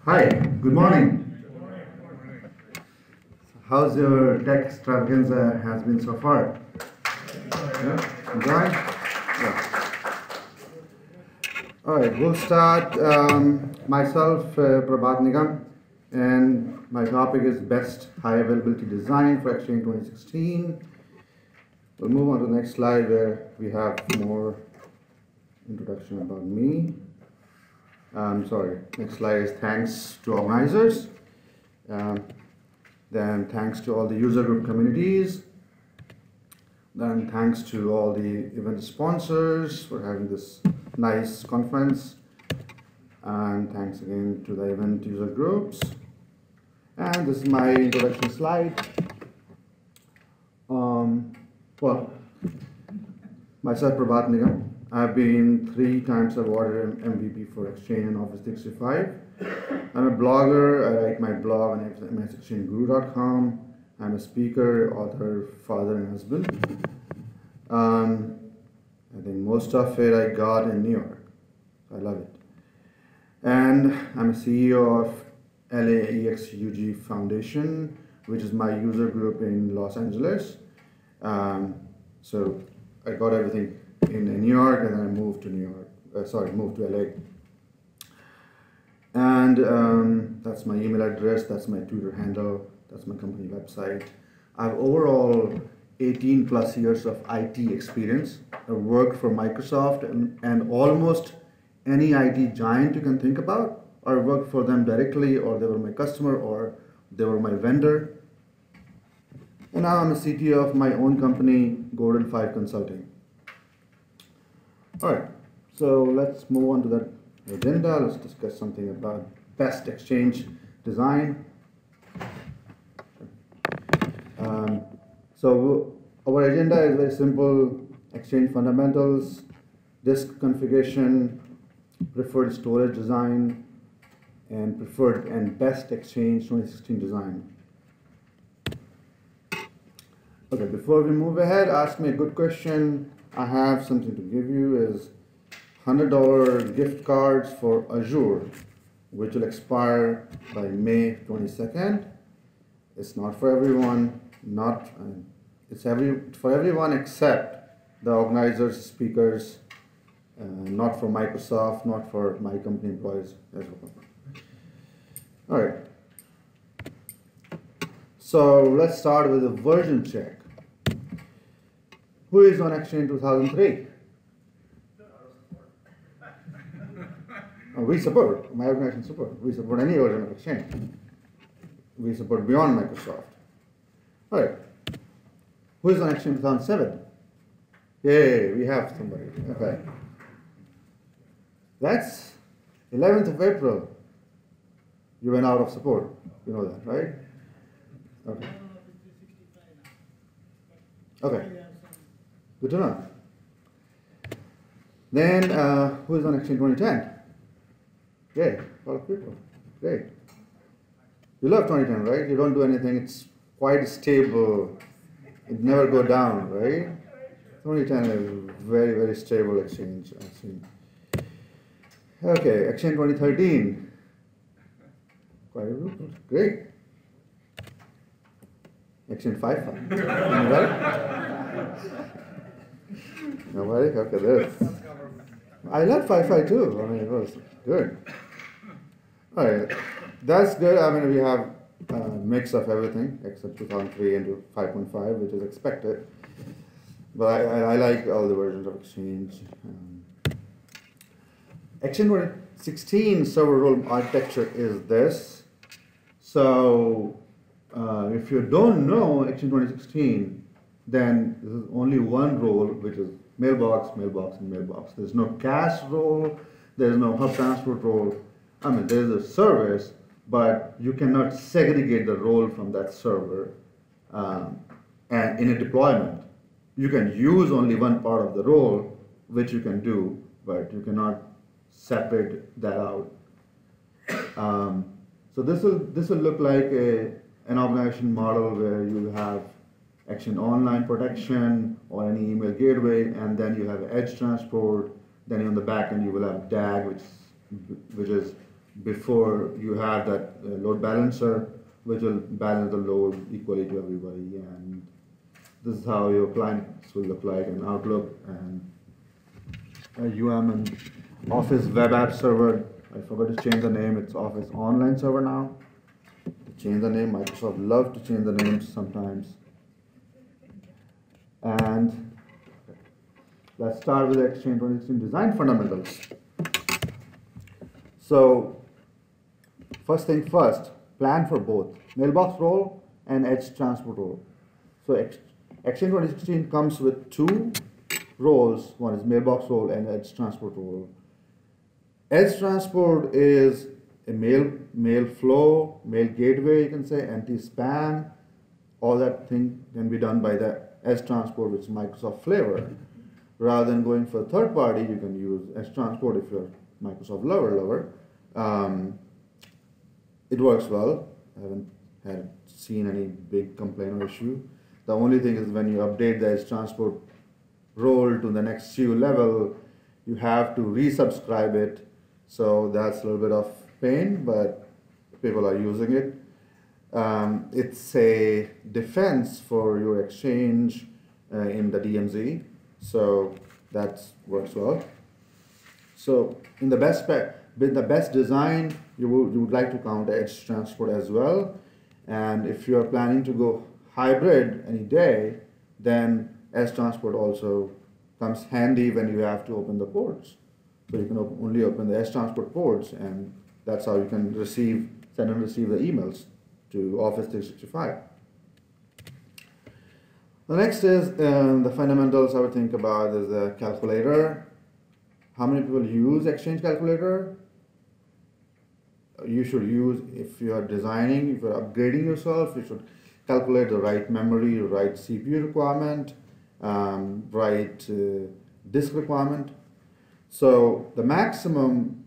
Hi, good morning. How's your tech extravaganza has been so far? Yeah, enjoying? Yeah. All right, we'll start. Myself, Prabhat Nigam, and my topic is Best High Availability Design for Exchange 2016. We'll move on to the next slide where we have more introduction about me. Sorry, next slide is thanks to organizers. Then thanks to all the user group communities. Then thanks to all the event sponsors for having this nice conference. And thanks again to the event user groups. And this is my introduction slide. Well, myself, Prabhat Nigam. I've been 3 times awarded MVP for Exchange and Office 365. I'm a blogger. I write my blog on msexchangeguru.com. I'm a speaker, author, father, and husband. I think most of it I got in New York. I love it. And I'm a CEO of LAEXUG Foundation, which is my user group in Los Angeles. So I got everything in New York, and then I moved to moved to LA. And that's my email address, that's my Twitter handle, that's my company website. I have overall 18 plus years of IT experience. I worked for Microsoft and almost any IT giant you can think about. I worked for them directly, or they were my customer, or they were my vendor. And now I'm a CTO of my own company, Gordon 5 Consulting. All right, so let's move on to that agenda. Let's discuss something about best exchange design. So our agenda is very simple: exchange fundamentals, disk configuration, preferred storage design, and preferred and best exchange 2016 design. Okay, before we move ahead, ask me a good question. I have something to give you is $100 gift cards for Azure, which will expire by May 22nd. It's not for everyone, it's for everyone except the organizers, speakers, not for Microsoft, not for my company employees as well. All right. So let's start with a version check. Who is on Exchange 2003? We support, my organization support. We support any version of Exchange. We support beyond Microsoft. All right. Who is on Exchange 2007? Yay, we have somebody. Okay. That's 11th of April. You went out of support. You know that, right? Okay. Okay. Good to know. Then, who is on Exchange 2010? Great, a lot of people. Great. You love 2010, right? You don't do anything. It's quite stable. It never go down, right? 2010 is very, very stable exchange, I've seen. Okay, Exchange 2013. Quite a group. Great. Exchange 5.5. Nobody? Okay, there. I love 5.5 too. I mean, it was good. All right, that's good. I mean, we have a mix of everything except 2003 into 5.5, which is expected. But I like all the versions of Exchange. Exchange 2016 server role architecture is this. So if you don't know Exchange 2016, then there's only one role, which is Mailbox, Mailbox, and Mailbox. There's no cache role, there's no hub transport role. I mean, there's a service, but you cannot segregate the role from that server. And in a deployment, you can use only one part of the role, which you can do, but you cannot separate that out. So this will look like an organization model where you have Exchange Online protection or any email gateway, and then you have edge transport. Then on the back end you will have DAG, which is before you have that load balancer, which will balance the load equally to everybody. And this is how your clients will look like in Outlook and and Office Web App Server. I forgot to change the name. It's Office Online Server now. To change the name, Microsoft loves to change the names sometimes. And let's start with the Exchange 2016 design fundamentals. So, first thing first, plan for both mailbox role and edge transport role. So, Exchange 2016 comes with two roles. One is mailbox role and edge transport role. Edge transport is a mail flow, mail gateway, you can say, anti-spam. All that thing can be done by the edge transport, which is Microsoft flavor. Rather than going for a third party, you can use edge transport if you're Microsoft lover. It works well. I haven't seen any big complaint or issue. The only thing is when you update the edge transport role to the next SKU level, you have to resubscribe it. So that's a little bit of pain, but people are using it. It's a defense for your exchange in the DMZ, so that works well. So in the best with the best design, you would like to count edge transport as well. And if you are planning to go hybrid any day, then edge transport also comes handy when you have to open the ports. So you can only open the edge transport ports, and that's how you can send and receive the emails to Office 365. The next is the fundamentals I would think about is the calculator. How many people use Exchange Calculator? You should use, if you are designing, if you are upgrading yourself, you should calculate the right memory, right CPU requirement, right disk requirement. So the maximum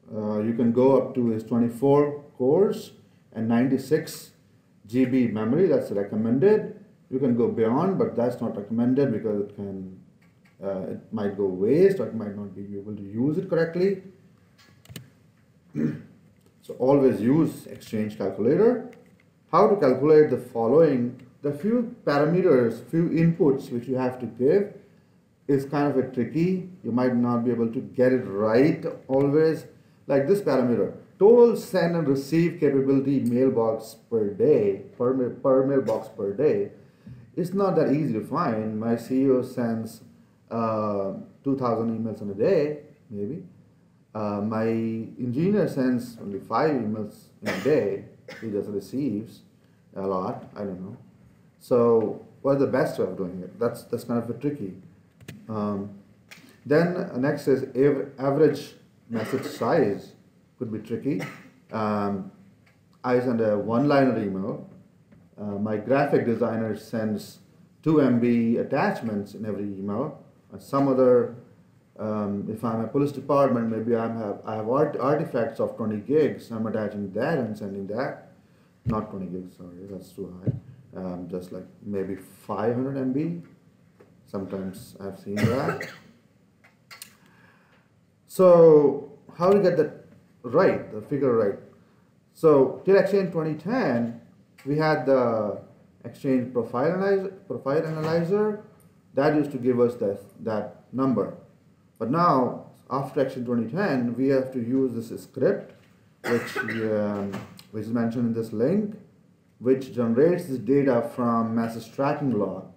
you can go up to is 24 cores and 96 GB memory. That's recommended. You can go beyond, but that's not recommended because it might go waste or it might not be able to use it correctly. So always use Exchange Calculator. How to calculate the following, the few parameters, few inputs which you have to give is kind of a tricky. You might not be able to get it right always. Like this parameter, total send and receive capability mailbox per day, per mailbox per day. It's not that easy to find. My CEO sends 2,000 emails in a day, maybe. My engineer sends only 5 emails in a day. He just receives a lot. I don't know. So what's the best way of doing it? That's kind of a tricky. Then next is average message size. Could be tricky. I send a one-liner email. My graphic designer sends 2 MB attachments in every email. And some other, if I'm a police department, maybe I have artifacts of 20 gigs. I'm attaching that and sending that. Not 20 gigs, sorry, that's too high. Just like maybe 500 MB. Sometimes I've seen that. So how to get that right, the figure right? So till Exchange 2010, we had the Exchange profile analyzer that used to give us that number. But now, after Exchange 2010, we have to use this script, which is mentioned in this link, which generates this data from message tracking log.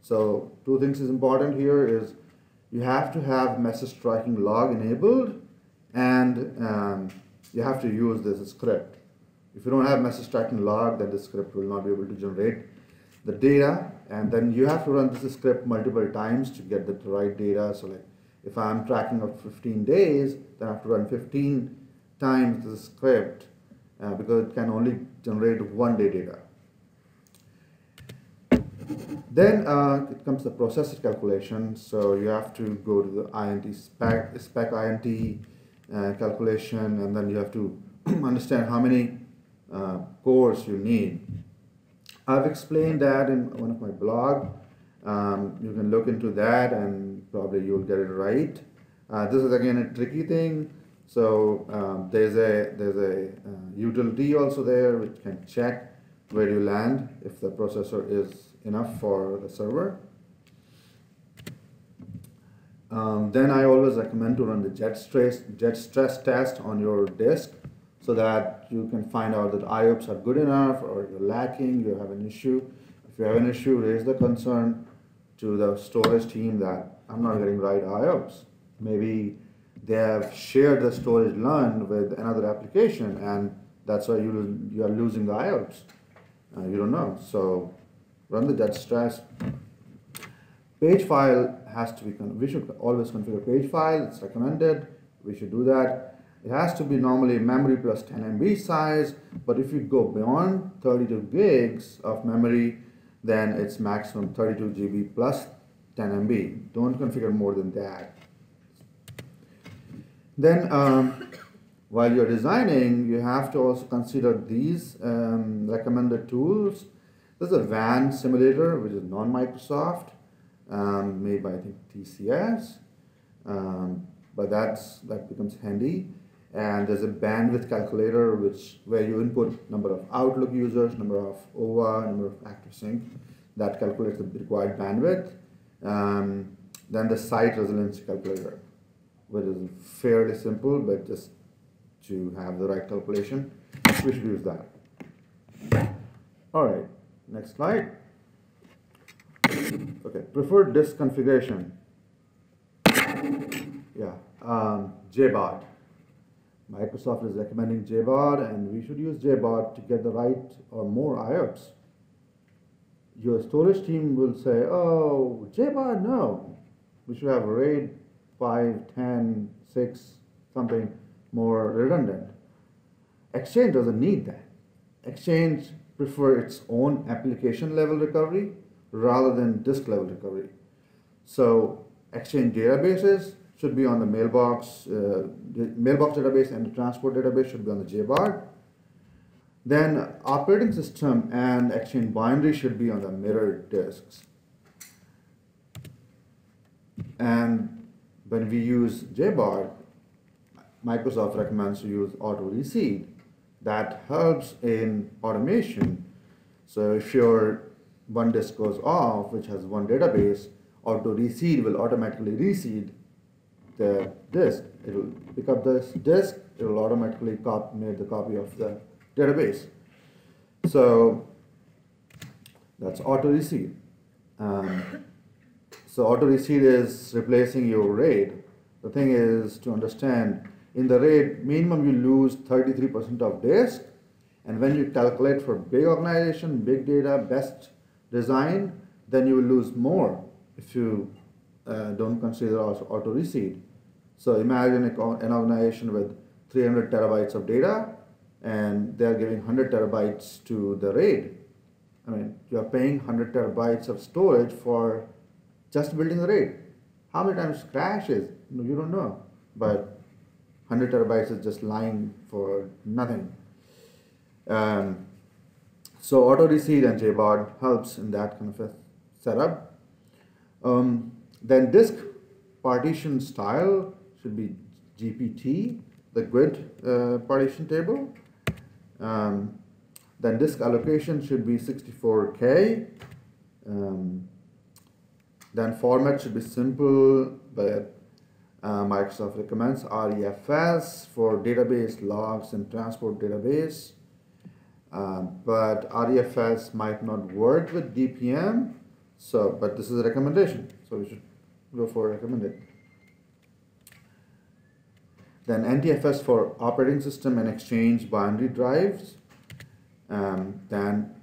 So 2 things is important here is you have to have message tracking log enabled, and you have to use this script. If you don't have message tracking log, then the script will not be able to generate the data, and then you have to run this script multiple times to get the right data. So like if I'm tracking of 15 days, then I have to run 15 times the script because it can only generate 1 day data. Then it comes the processor calculation. So you have to go to the INT spec INT calculation, and then you have to understand how many cores you need. I've explained that in one of my blog. You can look into that and probably you'll get it right. This is again a tricky thing. So there's a utility also there which can check where you land if the processor is enough for the server. Then I always recommend to run the jet stress test on your disk so that you can find out that IOPS are good enough or you're lacking, you have an issue. If you have an issue, raise the concern to the storage team that I'm not getting right IOPS. Maybe they have shared the storage LUN with another application and that's why you are losing the IOPS. You don't know. So run the jet stress. Page file has to be, we should always configure page file, it's recommended, we should do that. It has to be normally memory plus 10 MB size, but if you go beyond 32 gigs of memory, then it's maximum 32 GB plus 10 MB. Don't configure more than that. Then while you're designing, you have to also consider these recommended tools. There's a WAN simulator, which is non-Microsoft. Made by I think TCS, but that becomes handy. And there's a bandwidth calculator where you input number of Outlook users, number of OVA, number of ActiveSync. That calculates the required bandwidth. Then the site resiliency calculator, which is fairly simple, but just to have the right calculation, we should use that. All right, next slide. Okay, preferred disk configuration. Yeah, JBOD. Microsoft is recommending JBOD, and we should use JBOD to get the right or more IOPS. Your storage team will say, oh, JBOD, no. We should have RAID 5, 10, 6, something more redundant. Exchange doesn't need that. Exchange prefers its own application level recovery rather than disk level recovery. So Exchange databases should be on the Mailbox database, and the transport database should be on the JBOD. Then operating system and Exchange binary should be on the mirrored disks. And when we use JBOD, Microsoft recommends to use auto reseed. That helps in automation. So if your one disk goes off, which has one database, auto reseed will automatically reseed the disk. It will pick up this disk, it will automatically make the copy of the database. So that's auto reseed. So auto reseed is replacing your RAID. The thing is to understand, in the RAID, minimum you lose 33% of disk, and when you calculate for big organization, big data, best design, then you will lose more if you don't consider auto reseed. So imagine an organization with 300 terabytes of data, and they're giving 100 terabytes to the RAID. I mean, you're paying 100 terabytes of storage for just building the RAID. How many times crashes? You don't know, but 100 terabytes is just lying for nothing. So auto reseed and JBOD helps in that kind of a setup. Then disk partition style should be GPT, the GUID partition table. Then disk allocation should be 64K. Then format should be simple, but Microsoft recommends REFS for database logs and transport database. But REFS might not work with DPM, but this is a recommendation, so we should go for recommended. Then NTFS for operating system and Exchange binary drives. Then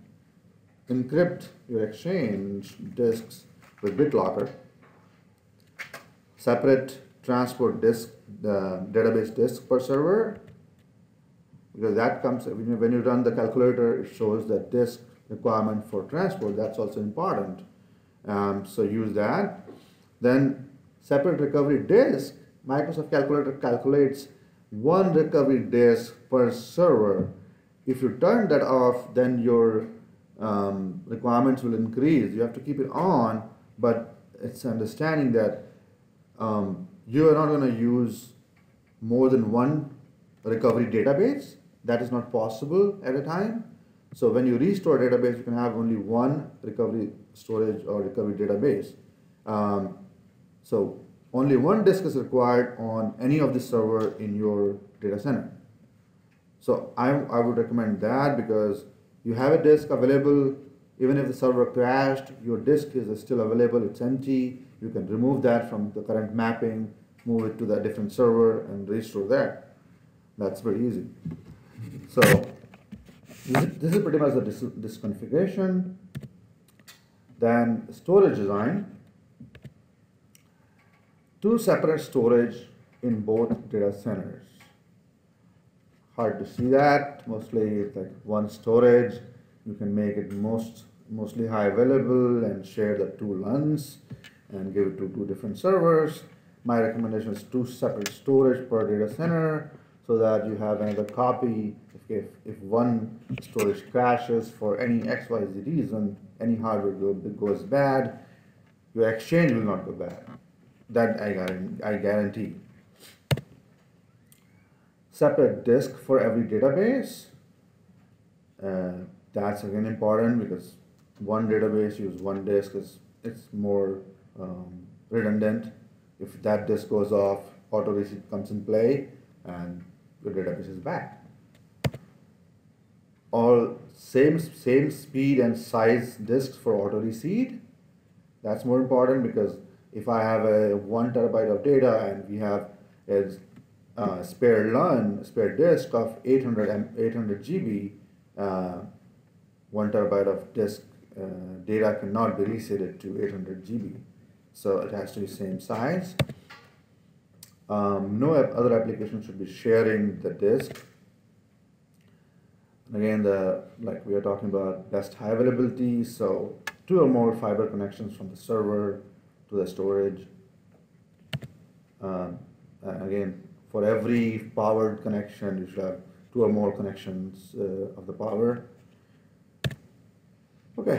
encrypt your Exchange disks with BitLocker. Separate transport disk, the database disk per server, because that comes when you run the calculator, it shows that disk requirement for transport. That's also important. So use that. Then separate recovery disk. Microsoft Calculator calculates one recovery disk per server. If you turn that off, then your requirements will increase. You have to keep it on, but it's understanding that you are not going to use more than one recovery database. That is not possible at a time. So when you restore a database, you can have only one recovery storage or recovery database. So only one disk is required on any of the server in your data center. So I would recommend that, because you have a disk available. Even if the server crashed, your disk is still available, it's empty. You can remove that from the current mapping, move it to the different server and restore that. That's very easy. So this is pretty much the disk configuration. Then storage design. Two separate storage in both data centers. Hard to see that. Mostly it's like one storage. You can make it mostly high available and share the two LUNs and give it to two different servers. My recommendation is two separate storage per data center, so that you have another copy. If one storage crashes for any XYZ reason, any hardware goes bad, your exchange will not go bad. That I guarantee. Separate disk for every database. That's again important, because one database use one disk it's more redundant. If that disk goes off, auto reseed comes in play and your database is back. All same speed and size disks for auto reseed. That's more important, because if I have a 1 terabyte of data and we have a spare LUN, spare disk of 800 GB, 1 terabyte of disk data cannot be reseeded to 800 GB. So it has to be same size. No other application should be sharing the disk. And again, like we are talking about best high availability, so 2 or more fiber connections from the server to the storage. Again, for every powered connection, you should have 2 or more connections of the power. Okay,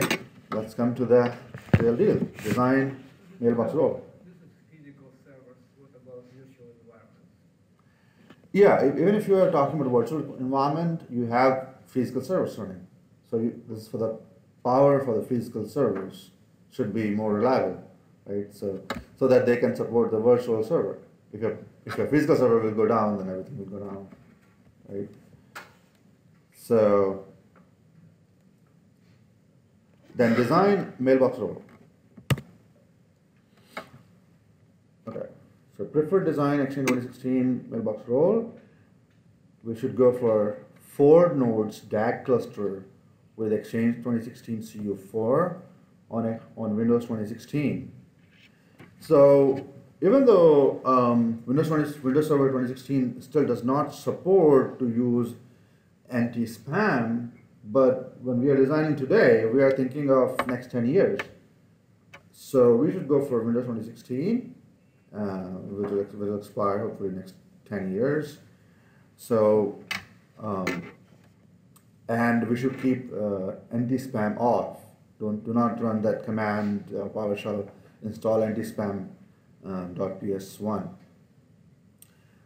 let's come to the real deal. Design mailbox role. This is physical servers. What about virtual environments? Yeah, even if you are talking about virtual environment, you have physical servers running. So this is for the power for the physical servers should be more reliable, right? So that they can support the virtual server. If your physical server will go down, then everything will go down, right? So then design mailbox role. Okay, so preferred design Exchange 2016 mailbox role. We should go for 4 nodes DAG cluster with Exchange 2016 CU4 on Windows 2016. So even though Windows Server 2016 still does not support to use anti-spam, but when we are designing today, we are thinking of next 10 years. So we should go for Windows 2016, which will expire hopefully next 10 years. So, and we should keep anti-spam off. Do not run that command PowerShell install anti-spam .ps1.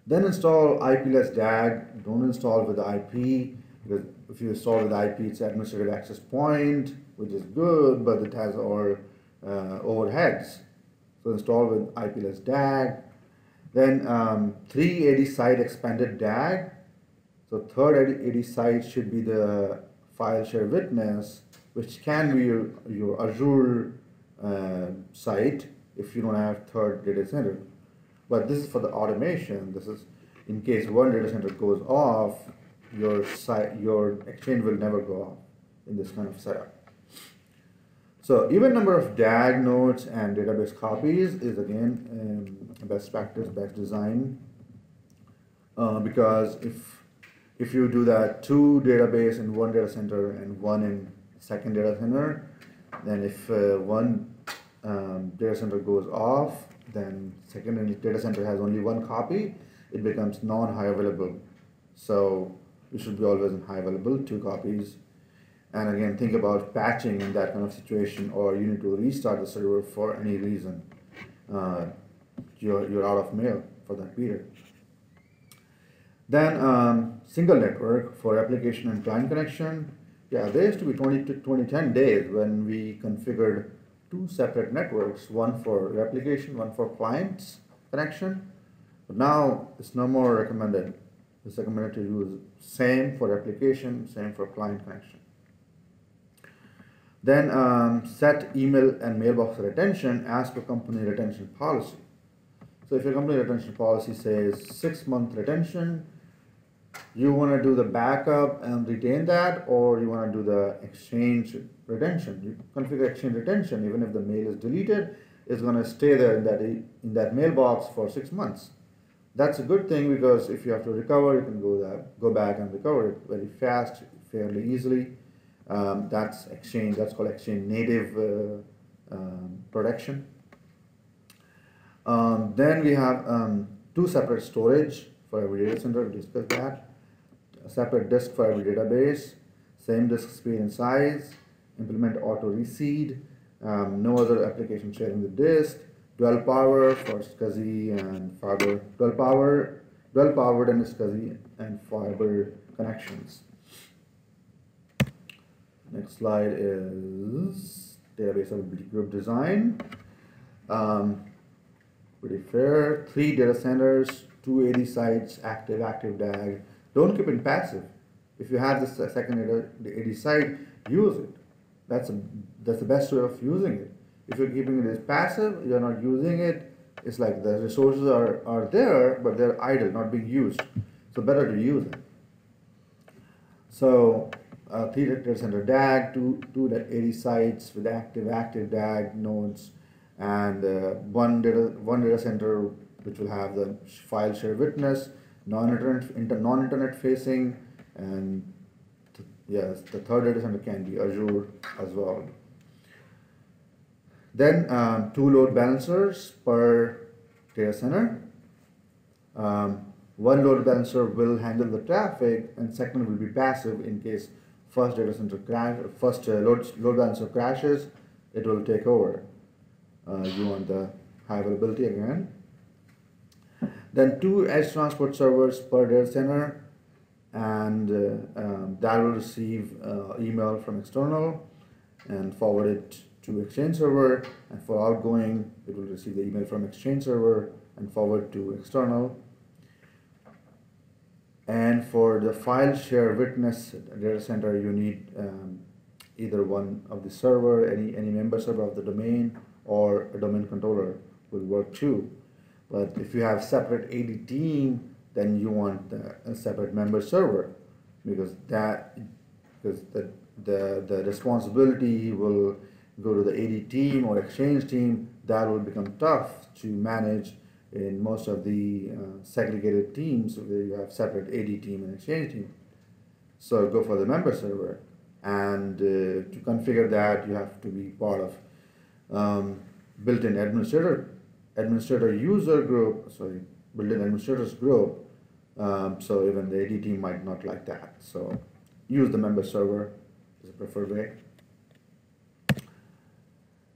Then install IP-less DAG. Don't install with the IP, because if you install with the IP, it's administrative access point, which is good, but it has all overheads. So install with IP-less DAG. Then 3 AD site expanded DAG. So third AD site should be the file share witness, which can be your Azure site if you don't have third data center. But this is for the automation. This is in case one data center goes off, your Exchange will never go off in this kind of setup. So even number of DAG nodes and database copies is again best practice, best design, because if you do that 2 database in one data center and 1 in second data center, then if one data center goes off, then second data center has only 1 copy, it becomes non-high available. So it should be always in high available, 2 copies. And again, think about patching in that kind of situation, or you need to restart the server for any reason. You're out of mail for that period. Then single network for application and client connection. Yeah, there used to be 2010 days when we configured two separate networks, one for replication, one for clients connection. But now it's no more recommended. It's recommended to use same for replication, same for client connection. Then set email and mailbox retention as per company retention policy. So if your company retention policy says 6-month retention, you want to do the backup and retain that, or you want to do the exchange retention. You configure exchange retention. Even if the mail is deleted, it's going to stay there in that mailbox for 6 months. That's a good thing, because if you have to recover, you can go back and recover it very fast, fairly easily. That's exchange. That's called exchange native protection. Then we have two separate storage for every data center. We discussed that. A separate disk for every database. Same disk speed and size. Implement auto reseed. No other application sharing the disk. Dual power for SCSI and fiber. Dual powered and SCSI and fiber connections. Next slide is database availability group design. Pretty fair. 3 data centers, 280 sites, active DAG. Don't keep it passive. If you have this second 80 site, use it. That's the best way of using it. If you're keeping it as passive, you're not using it. It's like the resources are there, but they're idle, not being used. So better to use it. So 3 data center DAG, 280 sites with active DAG nodes, and one data center which will have the file share witness, non-internet facing, and yes, the third data center can be Azure as well. Then 2 load balancers per data center. One load balancer will handle the traffic, and second will be passive in case first data center load balancer crashes. It will take over. You want the high availability again. Then 2 edge transport servers per data center, and that will receive email from external and forward it to Exchange server, and for outgoing it will receive the email from Exchange server and forward to external. And for the file share witness data center, you need either one of the server, any member server of the domain, or a domain controller will work too. But if you have separate AD team, then you want a separate member server, because the responsibility will go to the AD team or Exchange team. That will become tough to manage in most of the segregated teams where you have separate AD team and Exchange team. So go for the member server, and to configure that, you have to be part of built-in administrator user group, built-in administrators group. So even the AD team might not like that. So use the member server is a preferred way.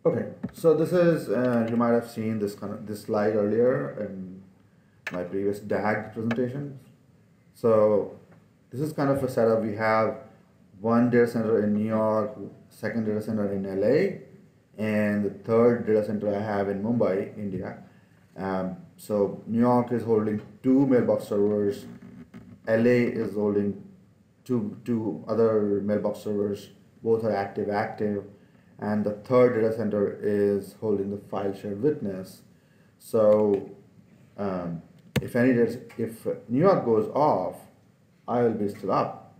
Okay, so this is you might have seen this slide earlier in my previous DAG presentation. So this is kind of a setup. We have one data center in New York, second data center in LA, and the third data center I have in Mumbai, India. So New York is holding 2 mailbox servers. LA is holding two other mailbox servers. Both are active. And the third data center is holding the file share witness. So if New York goes off, I will be still up.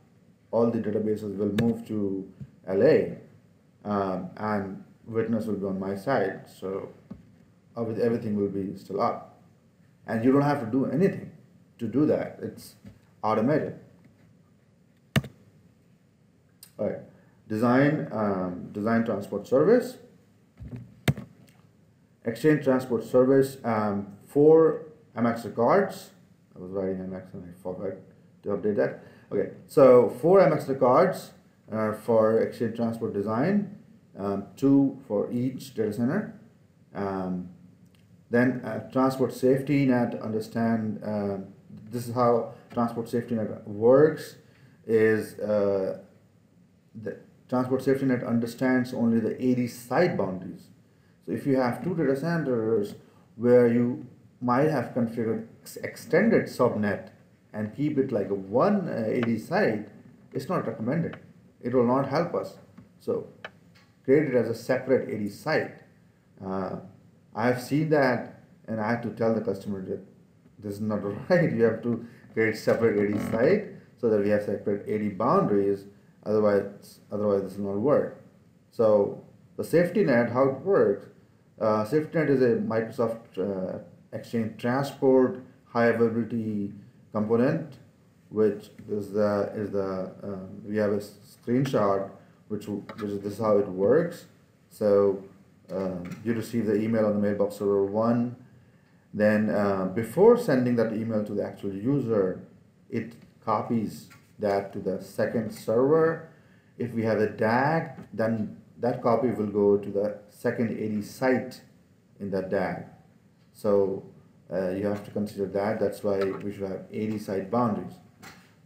All the databases will move to LA, and witness will be on my side. So everything will be still up, and you don't have to do anything to do that. It's automated. All right. Design transport service, Exchange transport service, 4 MX records. I was writing MX and I forgot to update that. Okay, so 4 MX records for Exchange transport design, 2 for each data center. Then transport safety net, understand this is how Transport Safety Net works is the Transport Safety Net understands only the 80 site boundaries. So if you have two data centers where you might have configured extended subnet and keep it like a one 80 site, it's not recommended. It will not help us. So create it as a separate 80 site. I have seen that, and I have to tell the customer that this is not right. You have to create separate 80 site so that we have separate 80 boundaries. Otherwise this will not work. So the safety net, how it works, safety net is a Microsoft Exchange Transport high availability component, which is we have a screenshot which is this is how it works. So you receive the email on the Mailbox server 1. Then before sending that email to the actual user, it copies that to the second server. If we have a DAG, then that copy will go to the second 80 site in that DAG. So you have to consider that. That's why we should have 80 site boundaries.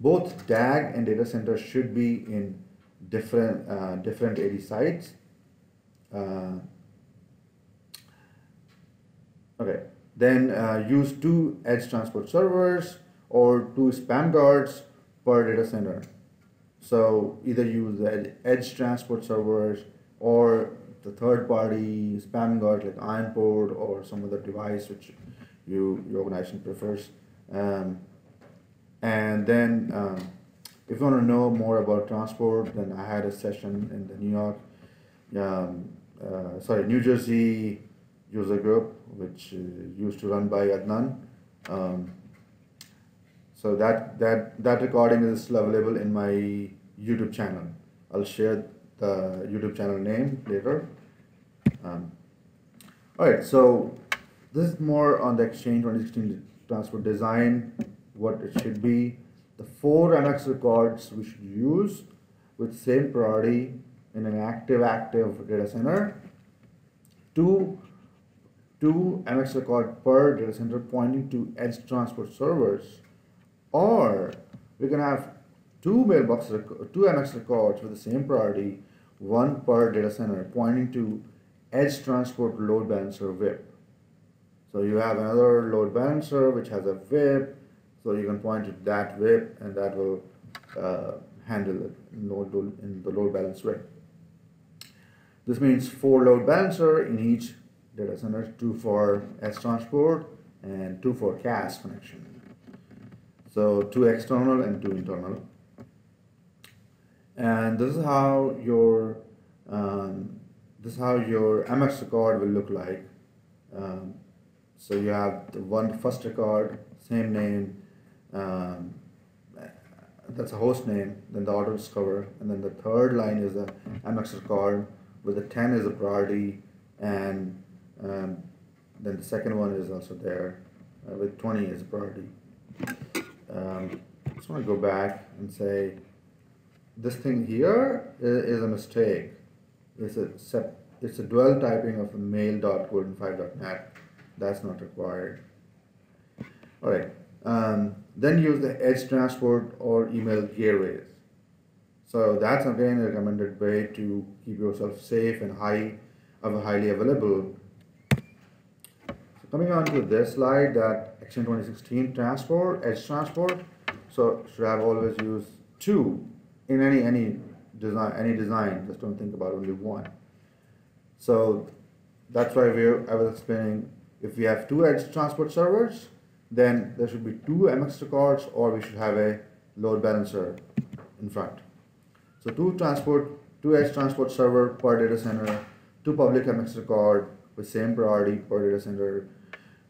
Both DAG and data center should be in different 80 sites. Okay. Then use 2 edge transport servers or 2 spam guards per data center. So either use the edge transport servers or the third party spam guard like Ironport or some other device which your organization prefers. And then if you want to know more about transport, then I had a session in the New Jersey user group, which used to run by Adnan. So that recording is still available in my YouTube channel. I'll share the YouTube channel name later. Alright, so this is more on the Exchange 2016 transport design, what it should be. The 4 MX records we should use with same priority in an active data center. 2 MX record per data center pointing to edge transport servers, or we can have 2 MX records with the same priority, 1 per data center pointing to edge transport load balancer VIP. So you have another load balancer which has a VIP, so you can point to that VIP and that will handle it in the load balance VIP. This means 4 load balancer in each data center, 2 for edge transport and 2 for CAS connection. So 2 external and 2 internal. And this is how your MX record will look like. So you have the first record, same name, that's a host name, then the auto discover, and then the third line is the MX record with the 10 is a priority, and then the second one is also there with 20 as a priority. Just want to go back and say this thing here is a mistake. It's a dual typing of mail.golden5.net. That's not required. All right. Then use the edge transport or email gateways. So that's again a recommended way to keep yourself safe and highly available. So coming on to this slide, that Exchange 2016 transport, edge transport. So should have always used 2 in any design. Just don't think about only 1. So that's why I was explaining, if we have 2 edge transport servers, then there should be 2 MX records, or we should have a load balancer in front. So 2 edge transport server per data center, 2 public MX record with same priority per data center.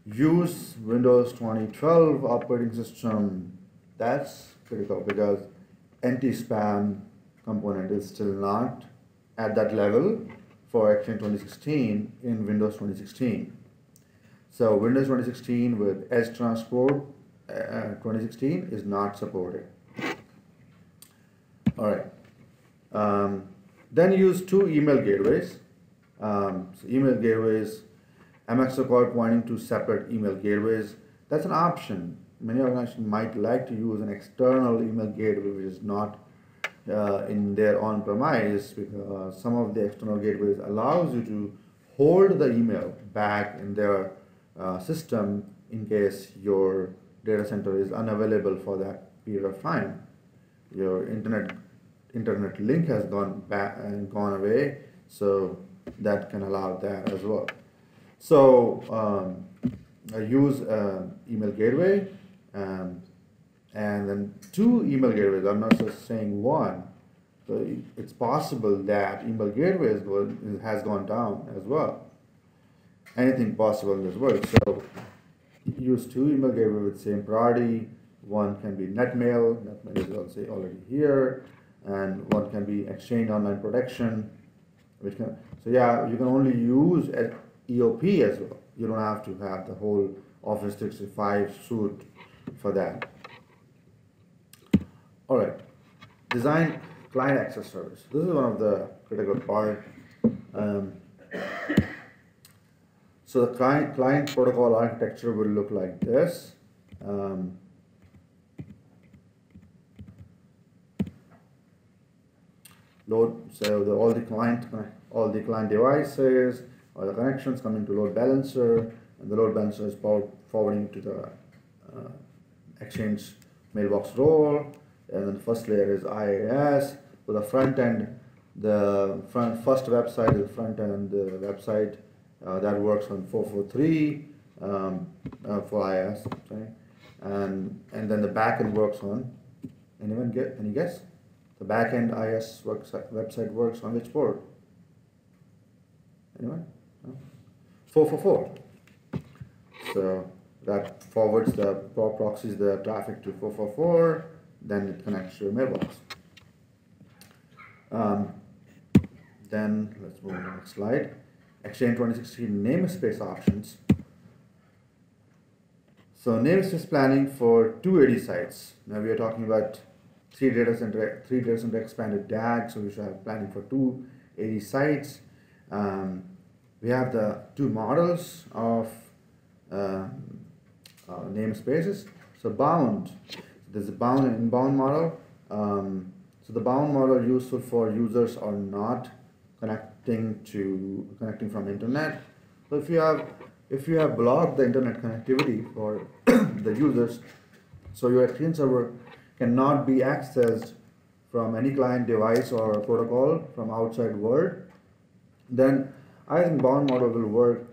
Use Windows 2012 operating system. That's critical because anti-spam component is still not at that level for Exchange 2016 in Windows 2016. So Windows 2016 with Edge Transport 2016 is not supported. All right. Then use 2 email gateways. So email gateways, MX record pointing to separate email gateways. That's an option. many organizations might like to use an external email gateway which is not in their on-premise, because some of the external gateways allows you to hold the email back in their system in case your data center is unavailable for that period of time. Your internet link has gone back and gone away, so that can allow that as well. So I use email gateway, and then 2 email gateways. I'm not just saying one. So it's possible that email gateway has gone down as well. Anything possible in this world. So use 2 email gateways with same priority. One can be Netmail. Netmail is also already here, and one can be Exchange Online Protection. So yeah, you can only use EOP as well. You don't have to have the whole Office 365 suite for that. All right, design client access service. This is one of the critical part. So the client protocol architecture will look like this. All the client devices or the connections coming to load balancer, and the load balancer is forwarding to the Exchange Mailbox role, and then the first layer is IaaS. So the front end, first website is the front end website that works on 443 for IaaS, okay? And then the backend works on, any guess? The backend IaaS website works on which port? Anyone? No? 444. So that forwards proxies the traffic to 444, then it connects to your mailbox. Then let's move to the next slide. Exchange 2016 namespace options. So namespace planning for 2 AD sites. Now we are talking about 3 data center expanded DAG, so we should have planning for 2 AD sites. We have the 2 models of namespaces. So bound, there's a bound and inbound model. So the bound model useful for users are not connecting from internet. So if you have blocked the internet connectivity for the users, so your Exchange server cannot be accessed from any client device or protocol from outside world, then I think bound model will work,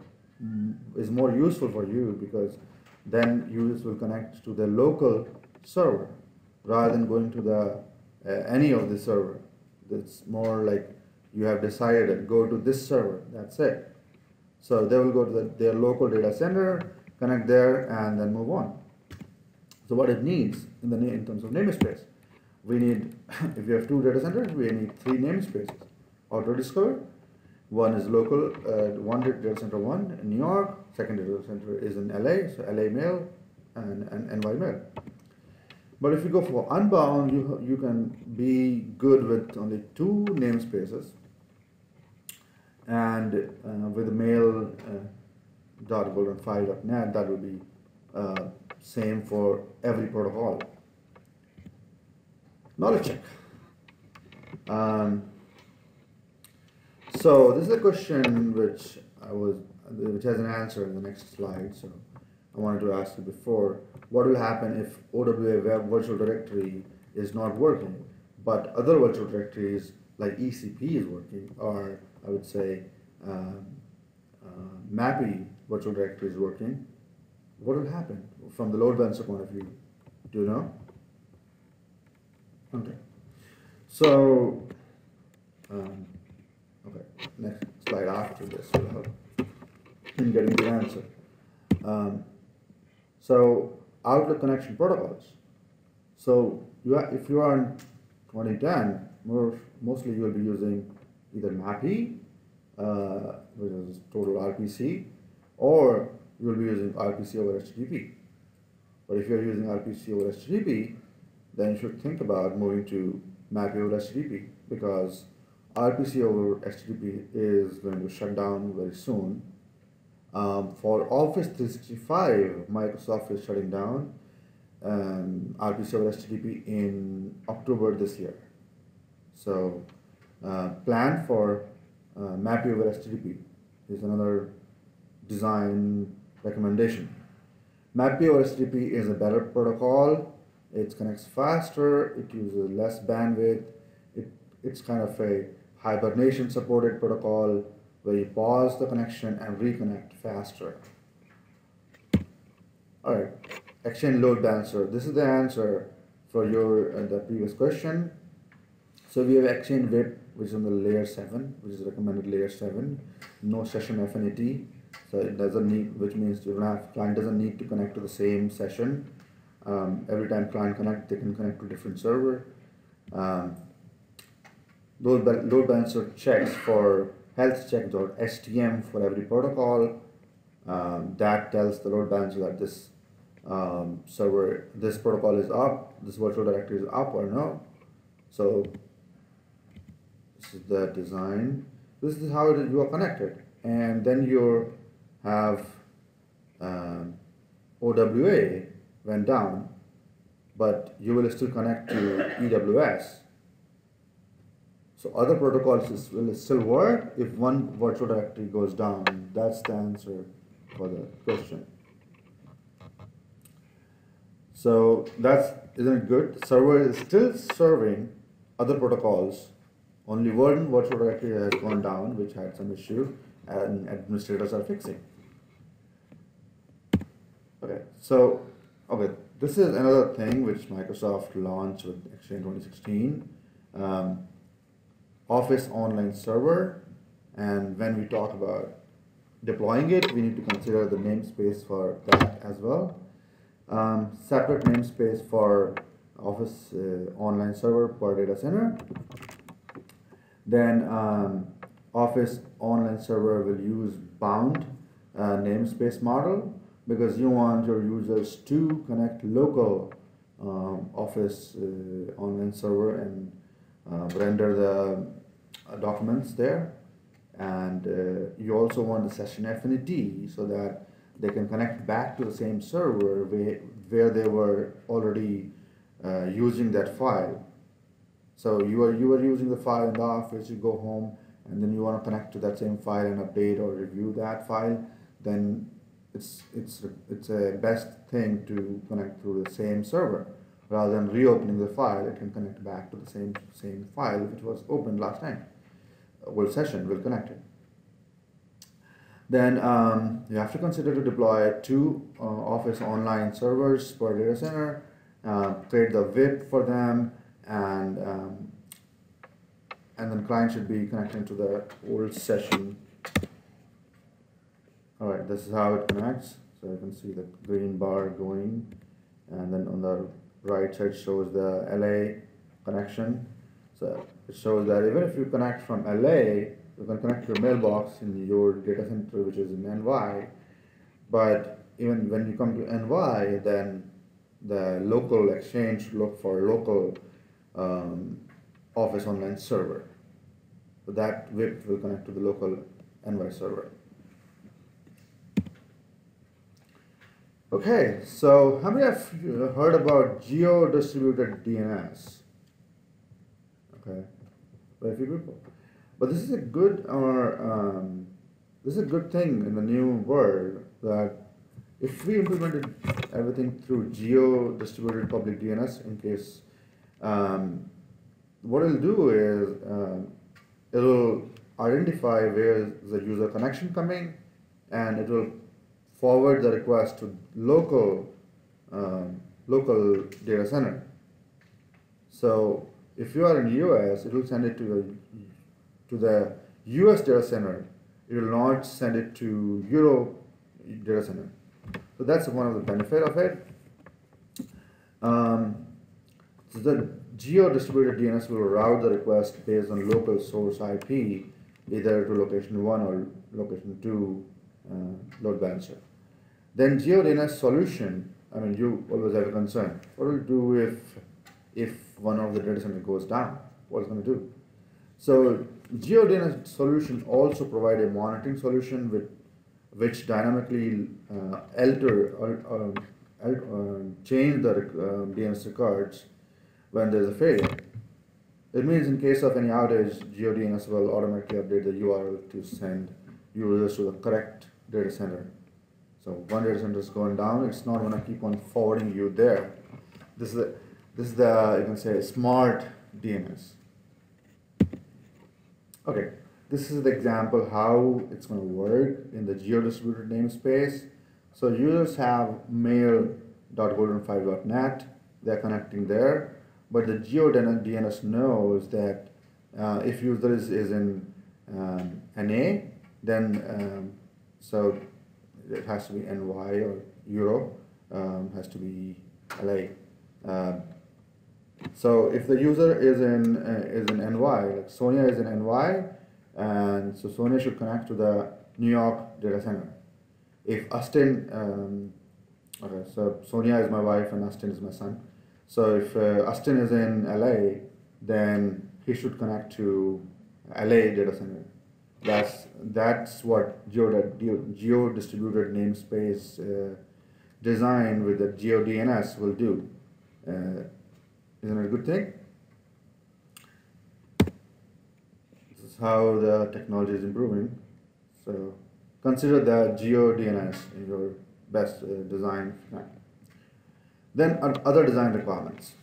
is more useful for you, because then users will connect to the local server rather than going to the any of the server. It's more like you have decided go to this server, that's it. So they will go to their local data center, connect there, and then move on. So what it needs in terms of namespace, we need, if you have 2 data centers, we need 3 namespaces. Auto Discover, one is local, one data center 1 in New York, second data center is in LA, so LA Mail and NY Mail. But if you go for unbound, you can be good with only 2 namespaces, and with the mail.golden5.net, that will be same for every protocol. Knowledge check. So this is a question which has an answer in the next slide. So I wanted to ask you before: what will happen if OWA Web Virtual Directory is not working, but other virtual directories like ECP is working, or I would say MAPI virtual directory is working? What will happen from the load balancer point of view? Do you know? Okay. So, okay, next slide after this will help in getting the answer. So, Outlook connection protocols. So, if you are in 2010, mostly you will be using either MAPI, which is total RPC, or you will be using RPC over HTTP. But if you are using RPC over HTTP, then you should think about moving to MAPI over HTTP, because RPC over HTTP is going to shut down very soon. For Office 365, Microsoft is shutting down, RP server HTTP in October this year. So plan for MAPI over HTTP is another design recommendation. MAPI over HTTP is a better protocol. It connects faster. It uses less bandwidth. It's kind of a hibernation supported protocol where you pause the connection and reconnect faster. All right, Exchange load balancer. This is the answer for your the previous question. So we have Exchange VIP, which is on the layer 7, which is recommended layer 7. No session affinity, so it doesn't need, which means client doesn't need to connect to the same session. Every time client connect, they can connect to a different server. Load balancer checks for health checks.htm for every protocol. That tells the load balancer that this server, this protocol is up, this virtual directory is up or no. So this is the design. This is how you are connected, and then you have OWA went down, but you will still connect to EWS. So other protocols will still work if one virtual directory goes down. That's the answer for the question. So isn't it good? Server is still serving other protocols. Only one virtual directory has gone down, which had some issue, and administrators are fixing. Okay, so this is another thing which Microsoft launched with Exchange 2016. Office Online Server, and when we talk about deploying it, we need to consider the namespace for that as well. Separate namespace for Office Online Server per data center. Then Office Online Server will use bound namespace model, because you want your users to connect local Office Online Server and render the documents there, and you also want the session affinity so that they can connect back to the same server where they were already using that file. So you are using the file in the office, you go home, and then you want to connect to that same file and update or review that file, then it's a best thing to connect through the same server. Rather than reopening the file, it can connect back to the same file which was opened last time. Well, session will connect it. Then you have to consider to deploy 2 Office Online servers per data center, create the VIP for them, and then client should be connecting to the old session. All right, this is how it connects. So you can see the green bar going, and then on the right side shows the LA connection. So it shows that even if you connect from LA, you can connect your mailbox in your data center, which is in NY. But even when you come to NY, then the local exchange should look for local Office Online server. So that VIP will connect to the local NY server. Okay, so how many have you heard about Geo-distributed DNS? Okay, very few people. But this is a good thing in the new world, that if we implemented everything through Geo-distributed public DNS, in case, what it'll do is it'll identify where is the user connection coming, and it will forward the request to local data center. So if you are in US, it will send it to the US data center. It will not send it to Euro data center. So that's one of the benefit of it. So the Geo-distributed DNS will route the request based on local source IP, either to location 1 or location 2 load balancer. Then Geo DNS solution, I mean, you always have a concern. What will it do if one of the data center goes down? What it's going to do? So Geo DNS solution also provide a monitoring solution which dynamically alter change the DNS records when there's a failure. It means in case of any outage, Geo DNS will automatically update the URL to send users to the correct data center. So one data center is going down, it's not going to keep on forwarding you there. This is the you can say smart DNS. Okay, this is the example how it's going to work in the Geo-distributed namespace. So users have mail.golden5.net, they're connecting there, but the Geo DNS knows that if user is in NA, then so it has to be NY or Euro, has to be LA. So if the user is in NY, like Sonia is in NY, and so Sonia should connect to the New York data center. If Austin, okay, so Sonia is my wife and Austin is my son. So if Austin is in LA, then he should connect to LA data center. That's what Geo-distributed namespace design with the Geo DNS will do. Isn't it a good thing? This is how the technology is improving. So consider the Geo DNS in your best design. Then other design requirements.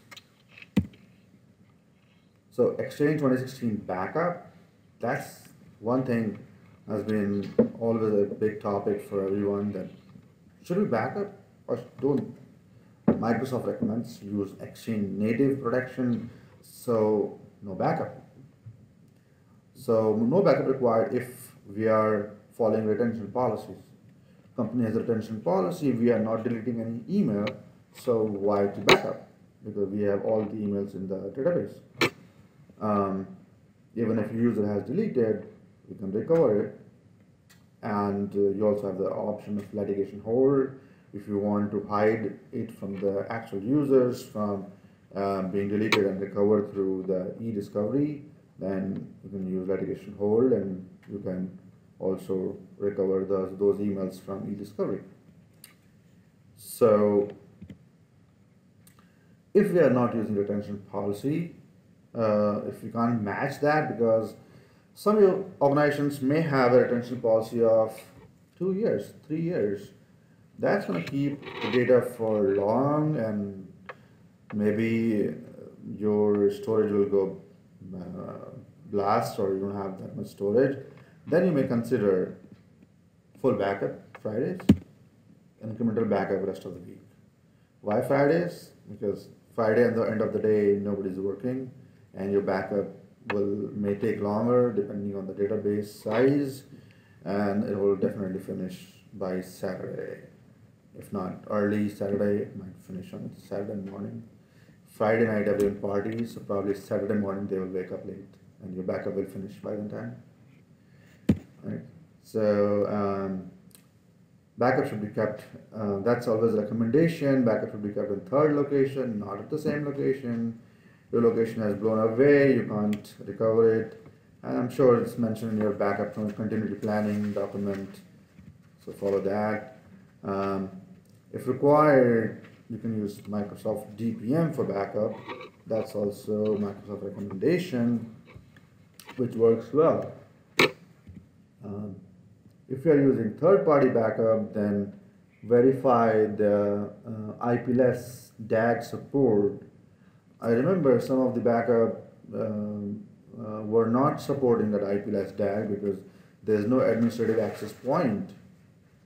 So Exchange 2016 backup, that's one thing has been always a big topic for everyone, that should we backup or don't? Microsoft recommends use Exchange native protection, so no backup. So no backup required if we are following retention policies. Company has a retention policy, we are not deleting any email, so why to backup? Because we have all the emails in the database. Even if user has deleted, you can recover it. And you also have the option of litigation hold. If you want to hide it from the actual users from being deleted and recovered through the e-discovery, then you can use litigation hold, and you can also recover those emails from e-discovery. So if we are not using retention policy, if we can't match that, because some organizations may have a retention policy of 2 years, 3 years, that's going to keep the data for long, and maybe your storage will go blast, or you don't have that much storage. Then you may consider full backup Fridays, incremental backup rest of the week. Why Fridays? Because Friday at the end of the day nobody's working, and your backup may take longer depending on the database size, and it will definitely finish by Saturday. If not early Saturday, it might finish on Saturday morning. Friday night everyone parties, so probably Saturday morning they will wake up late, and your backup will finish by that time. Right. So backup should be kept, that's always a recommendation, backup should be kept in third location, not at the same location. Your location has blown away, you can't recover it, and I'm sure it's mentioned in your backup continuity planning document, so follow that. If required, you can use Microsoft DPM for backup. That's also Microsoft recommendation, which works well. If you are using third-party backup, then verify the IP-less DAG support. I remember some of the backup were not supporting that IP-less DAG because there's no administrative access point.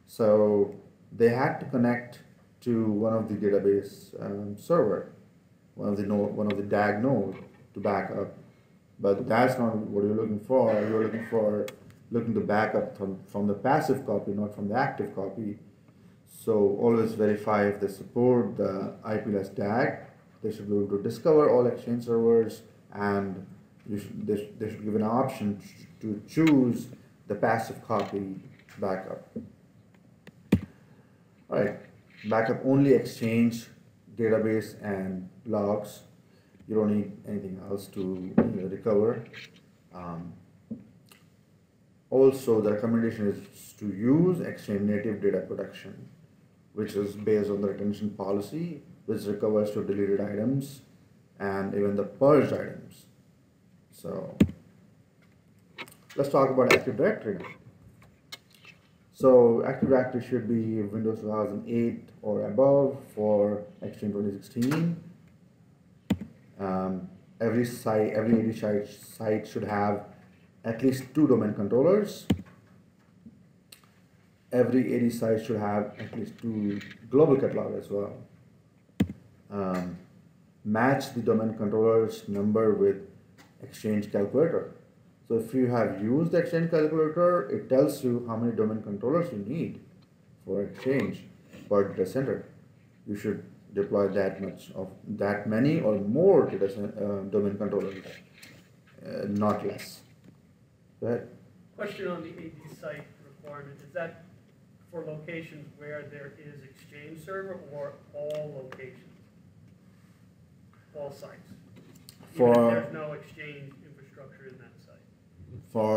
So they had to connect to one of the database server, one of the DAG node to back up. But that's not what you're looking for. You're looking to back up from the passive copy, not from the active copy. So always verify if they support the IP-less DAG. They should be able to discover all Exchange servers, and they should give an option to choose the passive copy backup. All right, backup only Exchange, database, and logs. You don't need anything else to recover. Also, the recommendation is to use Exchange native data protection, which is based on the retention policy, which recovers to deleted items and even the purged items. So let's talk about Active Directory now. So Active Directory should be Windows 2008 or above for Exchange 2016. Every AD site should have at least 2 domain controllers. Every AD site should have at least 2 global catalog as well. Match the domain controllers number with Exchange calculator. So if you have used the Exchange calculator, it tells you how many domain controllers you need for Exchange per data center. You should deploy that many or more domain controllers, not less. Go ahead. Question on the AD site requirement, is that for locations where there is Exchange server or all locations? All sites? Even if there's no Exchange infrastructure in that site? For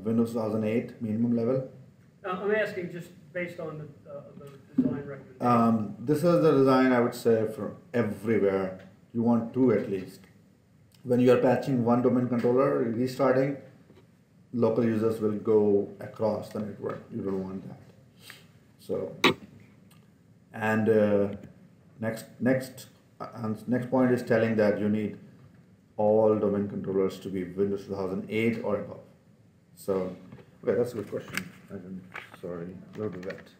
Windows 2008 minimum level? I'm asking just based on the design recommendation. This is the design I would say for everywhere. You want 2 at least. When you are patching one domain controller, restarting, local users will go across the network. You don't want that. So, and next point is telling that you need all domain controllers to be Windows 2008 or above. So, okay, that's a good question. Sorry, go to that.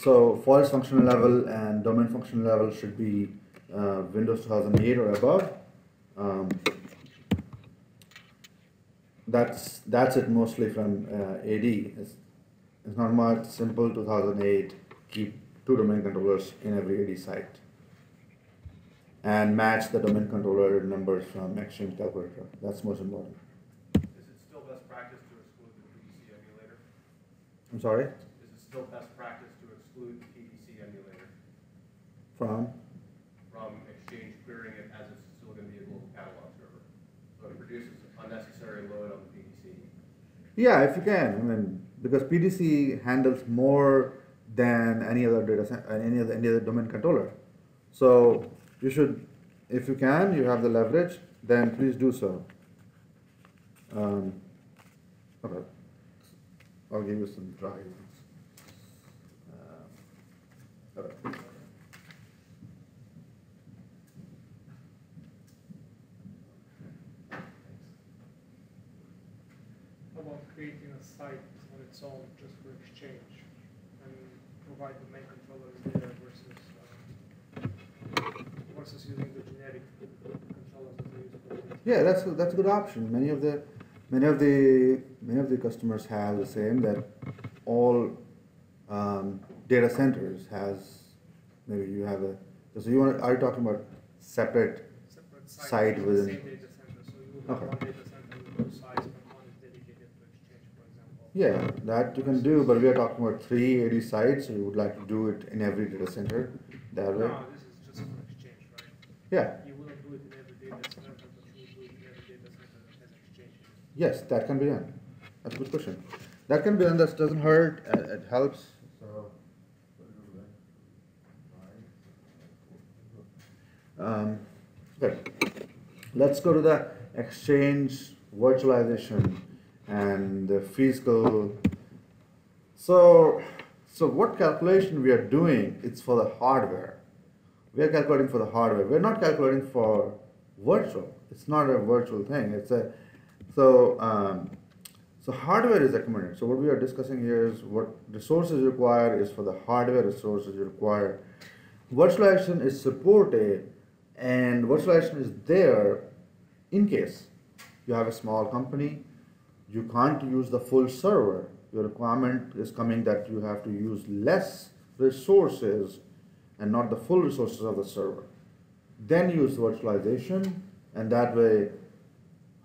So forest functional level and domain functional level should be Windows 2008 or above. That's it mostly from AD. It's not much. Simple 2008. Keep 2 domain controllers in every AD site. And match the domain controller numbers from Exchange calculator. That's most important. Is it still best practice to exclude the PDC emulator? I'm sorry? Is it still best practice to exclude the PDC emulator From Exchange querying it as it's still going to be a global catalog server? So it produces unnecessary load on the PDC. Yeah, if you can. I mean, because PDC handles more than any other any other domain controller. So you should, if you can, you have the leverage, then please do so. Okay, I'll give you some dry ones. Okay. How about creating a site on its own just for Exchange and provide the main controllers there versus using the generic controllers that they use for Exchange? Yeah, that's a good option. Many of the customers have the same, that all data centers has, maybe you have so are you talking about separate site within? Same data center, so you will have Okay. one data center with 2 sites, but one is dedicated to Exchange, for example. Yeah, that you can do, but we are talking about 3 AD sites, so you would like to do it in every data center that way? No, this is just for Exchange, right? Yeah, You wouldn't do it in every data center, but you would do it in every data center that has Exchange. yes, that can be done. That's a good question. That can be done, that doesn't hurt, it helps. So, good. Let's go to the Exchange virtualization and the physical. So what calculation we are doing, it's for the hardware. We are calculating for the hardware. We're not calculating for virtual. It's not a virtual thing. It's a, so hardware is recommended. So what we are discussing here is what resources required is for the hardware resources you require. Virtualization is supported, and virtualization is there in case you have a small company, you can't use the full server. Your requirement is coming that you have to use less resources and not the full resources of the server. Then use virtualization, and that way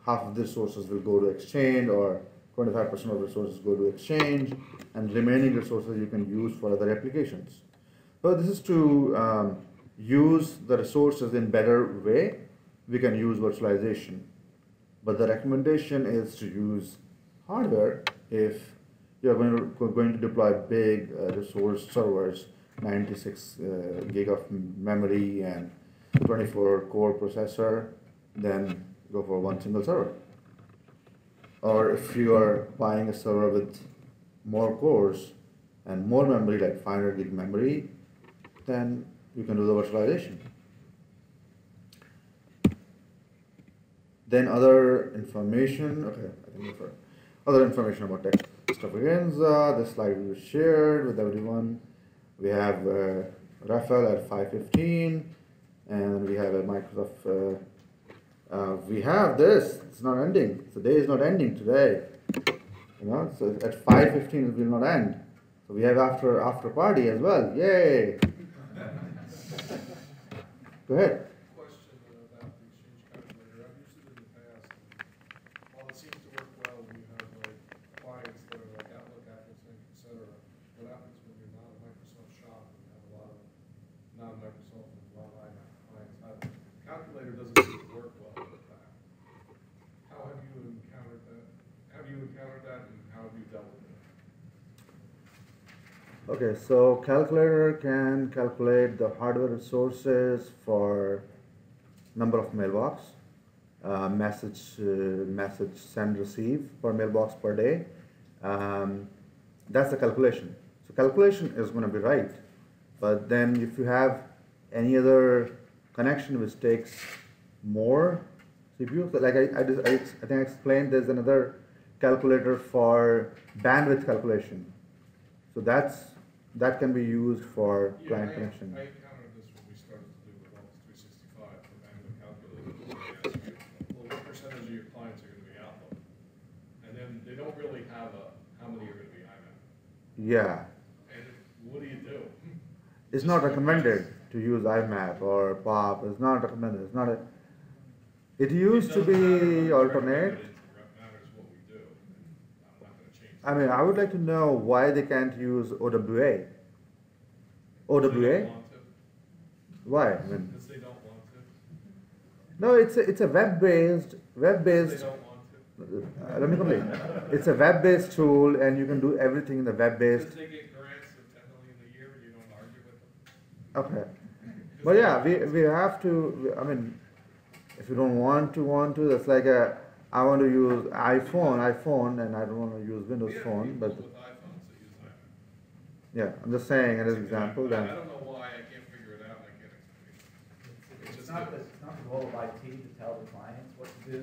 half of the resources will go to Exchange, or 25% of resources go to Exchange, and remaining resources you can use for other applications. So this is to use the resources in better way. We can use virtualization. But the recommendation is to use hardware if you're going to deploy big resource servers, 96 gig of memory and 24 core processor, then go for one single server. Or if you are buying a server with more cores and more memory, like 500 gig memory, then you can do the virtualization. Then other information, okay, I think for other information about tech extravaganza, this slide we shared with everyone. We have Rafael at 5:15, and we have a Microsoft, we have this, it's not ending, the day is not ending today. You know, so at 5:15 it will not end. So we have after party as well, yay! Go ahead. Question about the exchange calculator. I've used it in the past. And while it seems to work well when you have like clients that are like Outlook, AppleSync, etc., what happens when you're not a Microsoft shop and you have a lot of non-Microsoft and a lot of iMac clients? The calculator doesn't seem to work well with that. How have you encountered that? Have you encountered that, and how have you dealt with it? Okay, so calculator can calculate the hardware resources for number of mailbox, message send receive per mailbox per day. That's the calculation. So calculation is going to be right, but then if you have any other connection which takes more CPU, so like I think I explained, there's another calculator for bandwidth calculation. So that can be used for client connection. I encountered this when we started to do with Office 365 for bandwidth calculators. They ask you, well, what percentage of your clients are going to be Outlook? And then they don't really have how many are going to be iMac. Yeah. And what do you do? It's not recommended to use IMAP or POP. It's not recommended. It's not a. It used to be alternate. It matters what we do. I'm not going to change. I mean, I would like to know why they can't use OWA. OWA? They don't want to. Why? I mean, Because they don't want to. no, it's a web-based. They don't want to. Let me complete. It's a web-based tool, and you can do everything in the web-based. Because they get grants of $10 million a year, and you don't argue with them. Okay. But yeah, we have to. I mean, if you don't want to, that's like I want to use iPhone, and I don't want to use Windows We have Phone, people but with iPhones that use iMac. yeah, I'm just saying as an example. I Then don't know why, I can't figure it out, and I can't explain it. It's not the role of IT to tell the clients what to do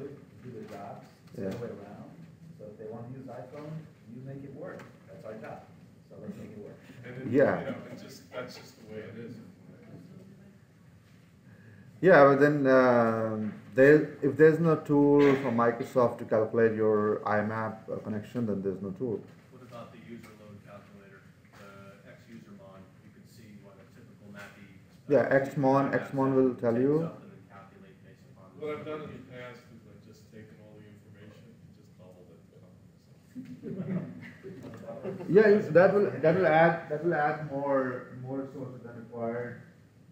their jobs. It's the other way around. So if they want to use iPhone, you make it work. That's our job. So let's make it work. And then, Yeah. you know, that's just the way it is. yeah, but then if there's no tool from Microsoft to calculate your IMAP connection, then there's no tool. What about the user load calculator, the X-user mon? You can see what a typical MAPI. Yeah, Xmon will tell you. Takes up and then calculate based upon the What I've done user in the past is I've just taken all the information and just doubled it. Yeah, that will add more resources than required.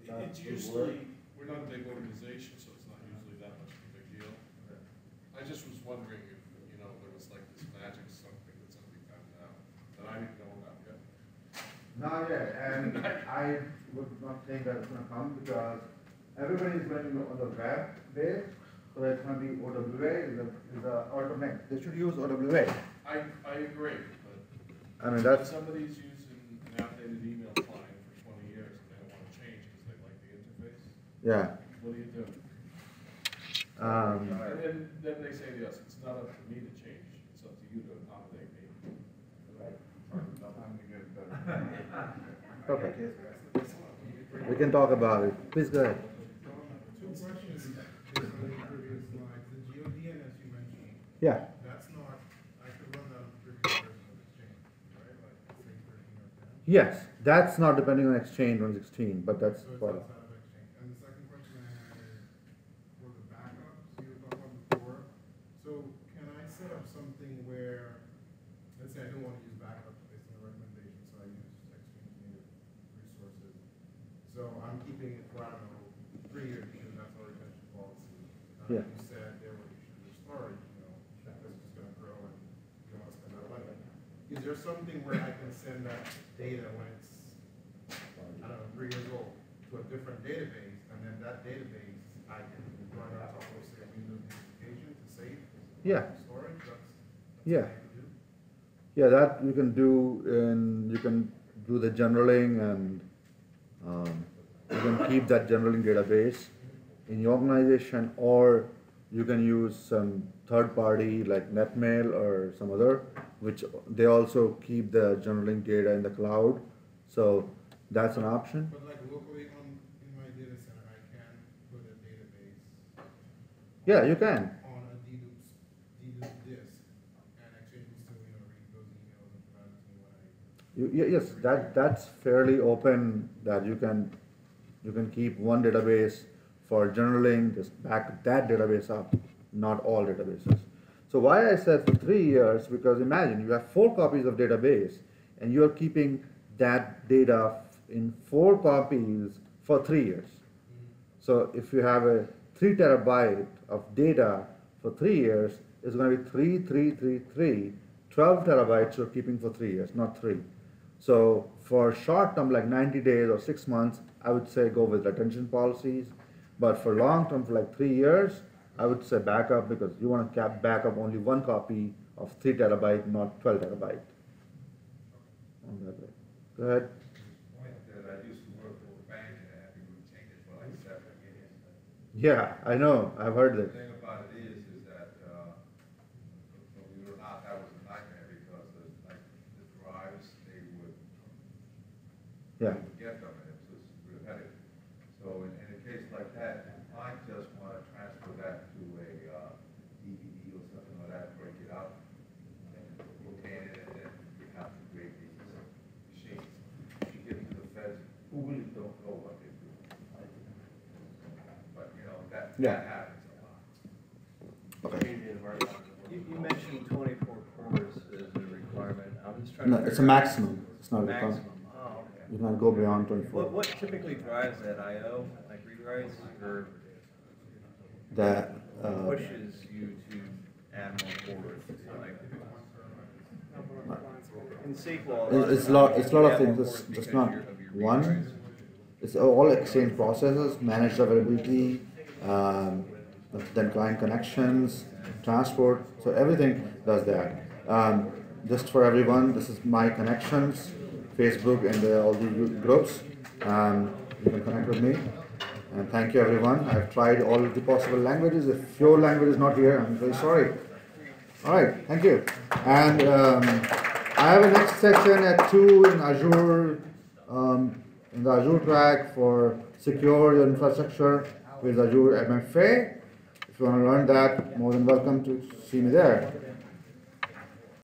It's usually, we're not a big organization, so it's not usually that much of a big deal. I just was wondering if, you know, there was like this magic something that's going to be found out that I didn't know about yet. Not yet, and I would not think that it's going to come because everybody is running on the web base, so it's going to be OWA is a alternate. They should use OWA. I agree, but I mean if that's somebody's using an outdated email client for 20 years and they don't want to change because they like the interface, yeah. what do you do? Um, And then they say to us, it's not up to me to change, it's up to you to accommodate me. okay. We can talk about it. Please go ahead. Two questions based on the previous slides. The Geo DNS you mentioned, Yeah. that's not, I could run that on the previous version of Exchange, right? Like the same version right now. Yes, that's not depending on Exchange 116, but that's So it's part of. outside of Exchange. And the second question I had is for the backups you were talking about before. So can I set up something where, let's say I don't want to use backups based on the recommendation, so I use Exchange native resources. So I'm keeping it for, I don't know, 3 years because that's our retention policy. Yeah. You said there were issues with storage. there something where I can send that data when it's, I don't know, 3 years old to a different database, and then that database, I can run on top of, say, Windows notification to save Yeah. storage? That's Yeah. what I can do. Yeah, that you can do, and you can do the generaling, and you can keep that generaling database in your organization, or you can use some third party like Netmail or some other, which they also keep the generaling data in the cloud. So that's an option. But like locally in my data center, I can put a database Yeah, you can. on a dedupe disk, and Exchange will still, read those emails and provide it to me when I. Yes, that's fairly open, that you can keep one database for generaling, just back that database up, not all databases. So why I said for 3 years, because imagine you have 4 copies of database and you're keeping that data in 4 copies for 3 years. So if you have a 3 terabyte of data for 3 years, it's going to be 12 terabytes you're keeping for 3 years, not 3. So for short term, like 90 days or 6 months, I would say go with retention policies. But for long term, for like 3 years, I would say backup, because you want to back up only 1 copy of 3 terabyte, not 12 terabyte. On that way. Go ahead. I used to work for a bank and having to change it for like 7 years. Yeah, I know. I've heard The that. thing about it is that, we were not, that was a nightmare because like the drives, they would Yeah. get them and it was repetitive. So in a case like that, I just want to transfer that to a DVD or something like that, break it up and rotate it, and then you have to create these machines. If you get to the feds, who really don't know what they do. But that happens a lot. Okay. You mentioned 24 cores as a requirement. I'm just trying No, to. it's a maximum. It's not a Maximum. requirement. Oh, okay. You can go beyond 24. What typically drives that I/O, like rewrites, or That pushes you to add more cores? Like in SQL, it's a lot of you add things. more It's cores just because not of your one. rewrites. It's all Exchange processes, managed availability, then client connections, transport. So everything does that. Just for everyone, this is my connections, Facebook and all the groups. You can connect with me. And thank you, everyone. I've tried all of the possible languages. If your language is not here, I'm very sorry. All right, thank you. And I have a next section at 2 in Azure, in the Azure track for secure your infrastructure with Azure MFA. If you want to learn that, more than welcome to see me there.